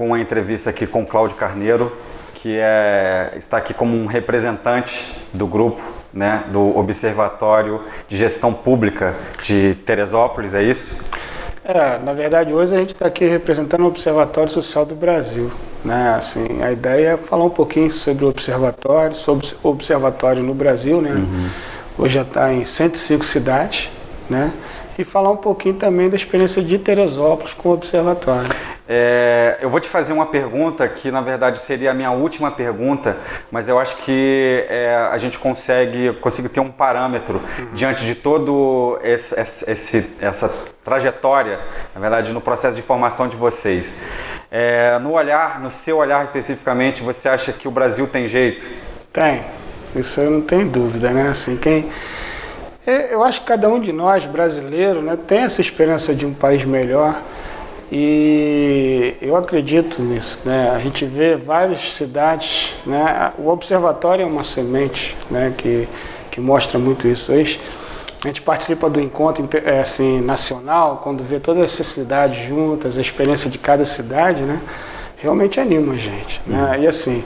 com uma entrevista aqui com Cláudio Carneiro, que está aqui como um representante do grupo, né, do Observatório de Gestão Pública de Teresópolis, é isso? Na verdade, hoje a gente está aqui representando o Observatório Social do Brasil, né? Assim, a ideia é falar um pouquinho sobre o observatório no Brasil, né? Hoje já está em 105 cidades, né? E falar um pouquinho também da experiência de Teresópolis com o observatório. Eu vou te fazer uma pergunta que, na verdade, seria a minha última pergunta, mas eu acho que a gente consegue ter um parâmetro diante de todo essa trajetória, na verdade, no processo de formação de vocês. No seu olhar especificamente, você acha que o Brasil tem jeito? Tem, isso eu não tenho dúvida, né? Assim, eu acho que cada um de nós, brasileiro, né, tem essa esperança de um país melhor. E eu acredito nisso, né? A gente vê várias cidades, né? O observatório é uma semente, né, que mostra muito isso. Hoje a gente participa do encontro assim, nacional, quando vê todas essas cidades juntas, a experiência de cada cidade, né? Realmente anima a gente, né? E assim,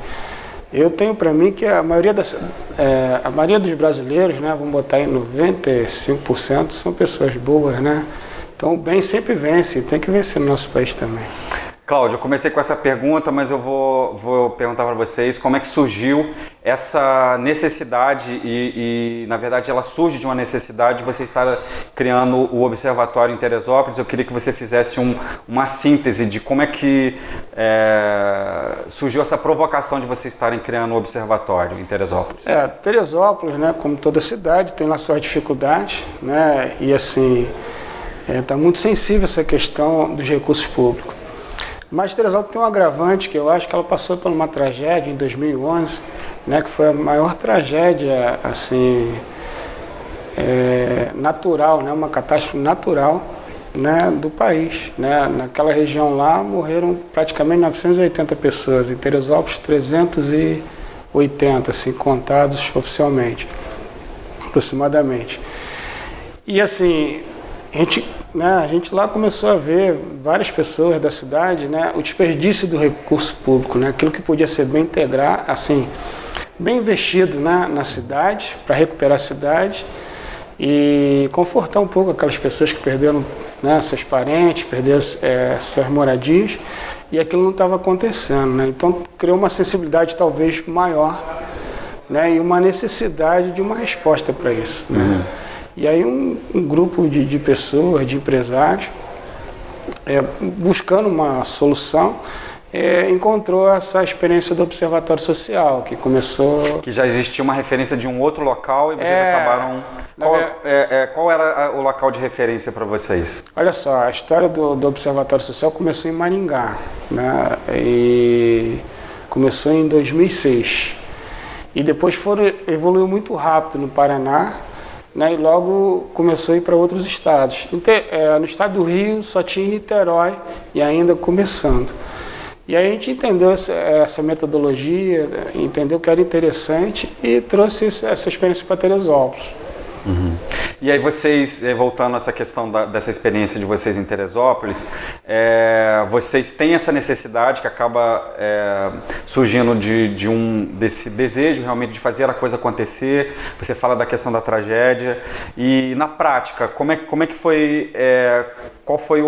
eu tenho para mim que a maioria dos brasileiros, né, vamos botar em 95%, são pessoas boas, né? Então o bem sempre vence, tem que vencer no nosso país também. Cláudio, eu comecei com essa pergunta, mas eu vou perguntar para vocês como é que surgiu essa necessidade e, na verdade, ela surge de uma necessidade de você estar criando o Observatório em Teresópolis. Eu queria que você fizesse uma síntese de como é que surgiu essa provocação de vocês estarem criando o Observatório em Teresópolis. Teresópolis, né, como toda cidade, tem lá suas dificuldades, né, e assim, está muito sensível essa questão dos recursos públicos. Mas Teresópolis tem um agravante, que eu acho que ela passou por uma tragédia em 2011, né, que foi a maior tragédia assim, natural, né, uma catástrofe natural, né, do país, né. Naquela região lá morreram praticamente 980 pessoas, em Teresópolis 380, assim, contados oficialmente, aproximadamente. E assim, a gente lá começou a ver várias pessoas da cidade, né, o desperdício do recurso público, né, aquilo que podia ser bem bem investido, né, na cidade, para recuperar a cidade e confortar um pouco aquelas pessoas que perderam, né, seus parentes, perderam suas moradias, e aquilo não estava acontecendo, né. Então criou uma sensibilidade talvez maior, né, e uma necessidade de uma resposta para isso, né. E aí um grupo de pessoas, de empresários, buscando uma solução, encontrou essa experiência do Observatório Social, que começou... Que já existia uma referência de um outro local e vocês acabaram... Qual era o local de referência para vocês? Olha só, a história do Observatório Social começou em Maringá, né? E começou em 2006. E depois evoluiu muito rápido no Paraná, né, e logo começou a ir para outros estados. No estado do Rio só tinha Niterói e ainda começando. E aí a gente entendeu essa metodologia, entendeu que era interessante e trouxe essa experiência para Teresópolis. E aí vocês, voltando a essa questão dessa experiência de vocês em Teresópolis, vocês têm essa necessidade que acaba surgindo desse desejo realmente de fazer a coisa acontecer. Você fala da questão da tragédia e na prática, como é que foi, qual foi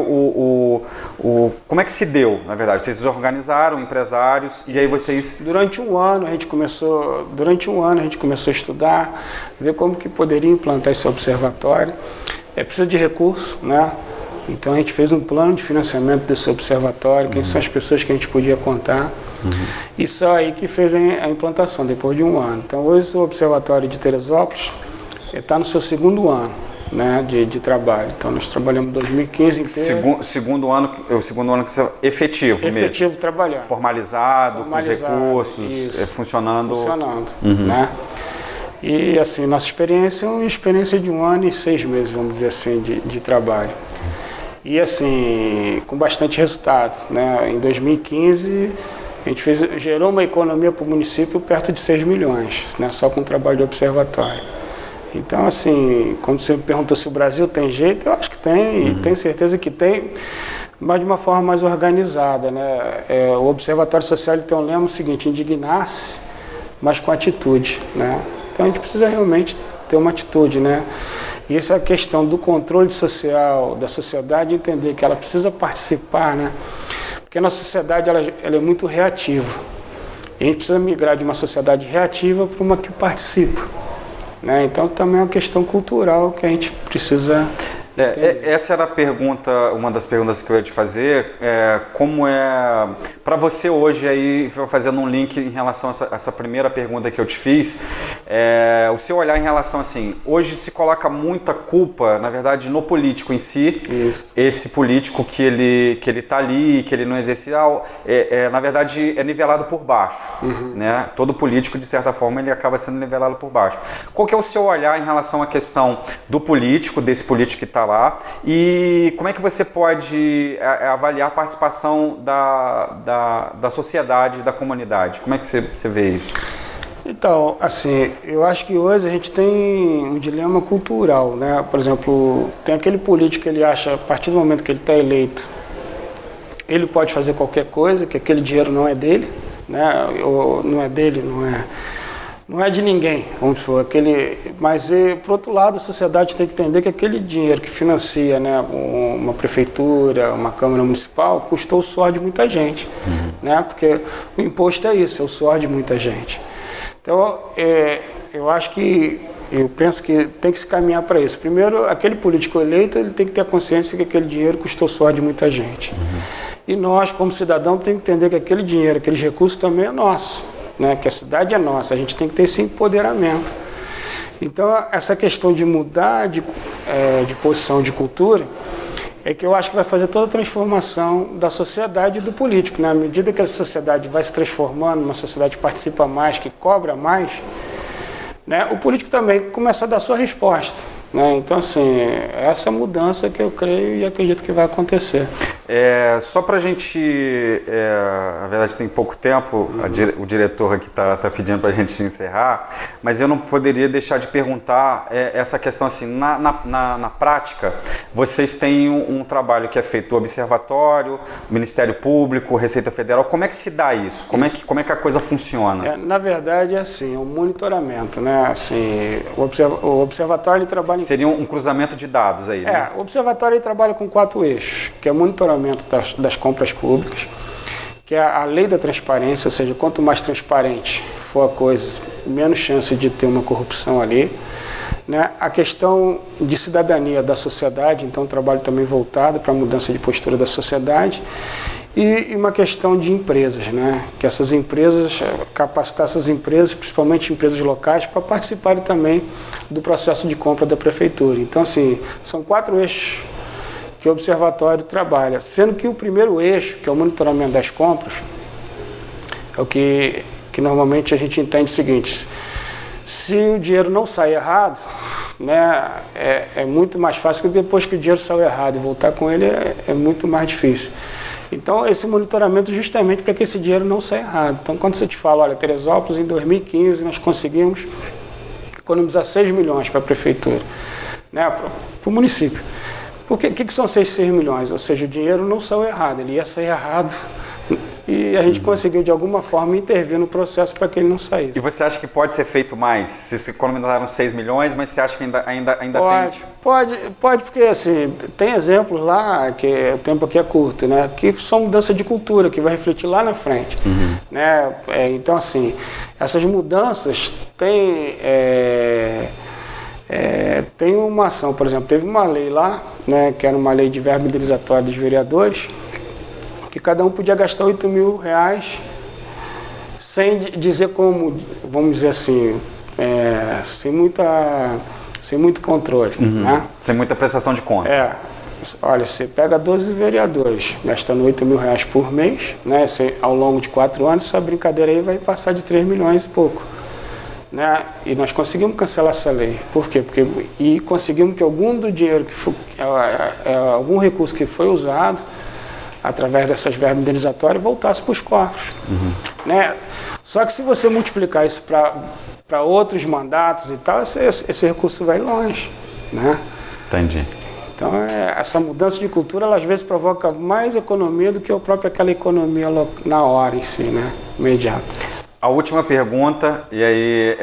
como é que se deu, na verdade? Vocês organizaram empresários e aí vocês... Durante um ano a gente começou a estudar, ver como que poderia implantar esse observatório. Precisa de recurso, né? Então a gente fez um plano de financiamento desse observatório, quem são as pessoas que a gente podia contar. E só aí que fez a implantação, depois de um ano. Então hoje o Observatório de Teresópolis está no seu segundo ano, né, de trabalho. Então nós trabalhamos 2015 inteiro. Segundo ano que você efetivo mesmo. Efetivo trabalhando. Formalizado, com os recursos, funcionando. Né? E assim, nossa experiência é uma experiência de 1 ano e 6 meses, vamos dizer assim, de trabalho. E assim, com bastante resultado, né? Em 2015, a gente gerou uma economia para o município perto de 6 milhões, né? Só com o trabalho de observatório. Então, assim, quando você me perguntou se o Brasil tem jeito, eu acho que tem, e tenho certeza que tem. mas de uma forma mais organizada, né? O Observatório Social ele tem um lema seguinte: indignar-se, mas com atitude, né? Então a gente precisa realmente ter uma atitude, né? E essa é a questão do controle social, da sociedade, entender que ela precisa participar, né? Porque a nossa sociedade ela é muito reativa. E a gente precisa migrar de uma sociedade reativa para uma que participa, né? Então também é uma questão cultural que a gente precisa... Essa era a pergunta, uma das perguntas que eu ia te fazer, como é, para você hoje, aí fazendo um link em relação a essa primeira pergunta que eu te fiz, o seu olhar em relação assim, hoje se coloca muita culpa, na verdade, no político em si. Isso. Esse político que ele está ali, que ele não exerce, na verdade é nivelado por baixo, né? Todo político, de certa forma, ele acaba sendo nivelado por baixo. Qual que é o seu olhar em relação à questão do político, desse político que está lá, e como é que você pode avaliar a participação da sociedade, da comunidade? Como é que você vê isso? Então, assim, eu acho que hoje a gente tem um dilema cultural, né? Por exemplo, tem aquele político que ele acha, a partir do momento que ele está eleito, ele pode fazer qualquer coisa, que aquele dinheiro não é dele, né? Ou não é dele, não é de ninguém, vamos supor, mas por outro lado a sociedade tem que entender que aquele dinheiro que financia, né, uma prefeitura, uma câmara municipal, custou o suor de muita gente, né, porque o imposto é isso, é o suor de muita gente. Então, eu penso que tem que se caminhar para isso. Primeiro, aquele político eleito, ele tem que ter a consciência que aquele dinheiro custou o suor de muita gente. E nós, como cidadão, temos que entender que aquele dinheiro, aqueles recursos também é nosso. Né, que a cidade é nossa, a gente tem que ter esse empoderamento. Então, essa questão de mudar de posição de cultura é que eu acho que vai fazer toda a transformação da sociedade e do político. Né? À medida que a sociedade vai se transformando, uma sociedade que participa mais, que cobra mais, né, o político também começa a dar sua resposta. Né? Então, assim, essa mudança que eu creio e acredito que vai acontecer. Só para a gente, na verdade tem pouco tempo, o diretor aqui está pedindo para a gente encerrar, mas eu não poderia deixar de perguntar essa questão assim, na prática, vocês têm um trabalho que é feito do Observatório, Ministério Público, Receita Federal, como é que se dá isso? Como é que a coisa funciona? Na verdade é assim, é um monitoramento, né? Assim, o Observatório ele trabalha... Seria um cruzamento de dados aí, né? O Observatório ele trabalha com 4 eixos, que é monitoramento das compras públicas, que é a lei da transparência, ou seja, quanto mais transparente for a coisa, menos chance de ter uma corrupção ali. Né? A questão de cidadania da sociedade, então um trabalho também voltado para a mudança de postura da sociedade. E uma questão de empresas, né? Que essas empresas, capacitar essas empresas, principalmente empresas locais, para participarem também do processo de compra da prefeitura. Então, assim, são 4 eixos que o Observatório trabalha, sendo que o primeiro eixo, que é o monitoramento das compras, é o que normalmente a gente entende o seguinte: se o dinheiro não sai errado, né, é muito mais fácil, que depois que o dinheiro saiu errado e voltar com ele é muito mais difícil. Então, esse monitoramento justamente para que esse dinheiro não saia errado. Então, quando você te fala, olha, Teresópolis, em 2015, nós conseguimos economizar 6 milhões para a prefeitura, né, para o município. O que são 6 milhões? Ou seja, o dinheiro não saiu errado, ele ia sair errado. E a gente conseguiu, de alguma forma, intervir no processo para que ele não saísse. E você acha que pode ser feito mais? Vocês economizaram 6 milhões, mas você acha que ainda pode, tem? Pode, porque assim, tem exemplos lá, que o tempo aqui é curto, né, que são mudança de cultura, que vai refletir lá na frente. Né? Então, assim, essas mudanças tem uma ação, por exemplo, teve uma lei lá, né, que era uma lei de verba indenizatória dos vereadores, que cada um podia gastar R$8.000 sem dizer como, vamos dizer assim, sem muito controle. Né? Sem muita prestação de conta. Olha, você pega 12 vereadores, gastando R$8.000 por mês, né, ao longo de 4 anos, essa brincadeira aí vai passar de 3 milhões e pouco. Né? E nós conseguimos cancelar essa lei. Por quê? E conseguimos que algum do dinheiro, algum recurso que foi usado, através dessas verbas indenizatórias, voltasse para os cofres. Né? Só que se você multiplicar isso para outros mandatos e tal, esse recurso vai longe. Né? Entendi. Então, essa mudança de cultura, ela às vezes provoca mais economia do que a própria aquela economia na hora em si, né? Imediata. A última pergunta, e aí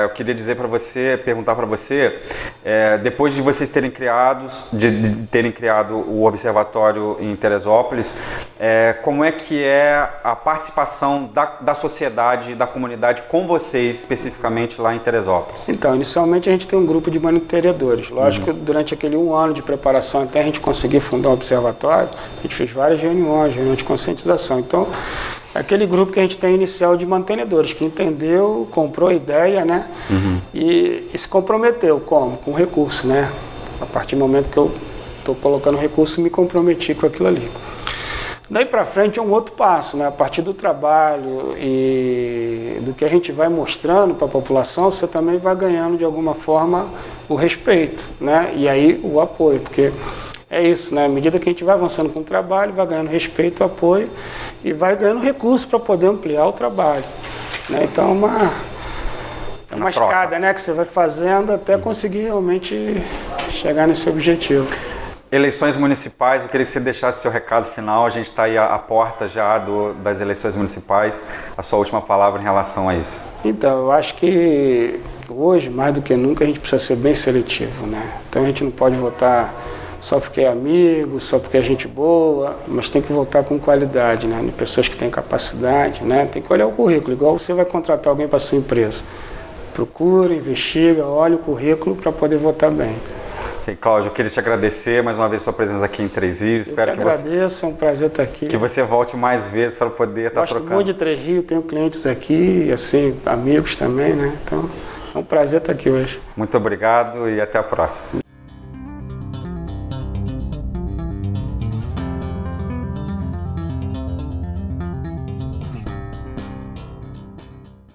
eu queria dizer para você, perguntar para você, depois de vocês terem criado o observatório em Teresópolis, como é que é a participação da sociedade, da comunidade com vocês, especificamente lá em Teresópolis? Então, inicialmente a gente tem um grupo de monitoradores. Lógico que durante aquele 1 ano de preparação até a gente conseguir fundar um observatório, a gente fez várias reuniões de conscientização. Então, aquele grupo que a gente tem inicial de mantenedores, que entendeu, comprou a ideia, né? E se comprometeu. Como? Com recurso, né? A partir do momento que eu estou colocando recurso, me comprometi com aquilo ali. Daí para frente é um outro passo, né? A partir do trabalho e do que a gente vai mostrando para a população, você também vai ganhando de alguma forma o respeito, né? E aí o apoio, porque é isso, né? À medida que a gente vai avançando com o trabalho, vai ganhando respeito, apoio e vai ganhando recursos para poder ampliar o trabalho, né? Então é uma escada, né? Que você vai fazendo até conseguir realmente chegar nesse objetivo. Eleições municipais, eu queria que você deixasse seu recado final. A gente está aí à porta já das eleições municipais. A sua última palavra em relação a isso. Então, eu acho que hoje, mais do que nunca, a gente precisa ser bem seletivo, né? Então a gente não pode votar só porque é amigo, só porque é gente boa, mas tem que votar com qualidade, né? De pessoas que têm capacidade, né? Tem que olhar o currículo, igual você vai contratar alguém para sua empresa. Procura, investiga, olha o currículo para poder votar bem. Okay, Cláudio, eu queria te agradecer mais uma vez sua presença aqui em Três Rios. Eu agradeço, é um prazer estar aqui. Que você volte mais vezes para poder estar trocando. Gosto muito de Três Rios, tenho clientes aqui, assim, amigos também, né? Então, é um prazer estar aqui hoje. Muito obrigado e até a próxima.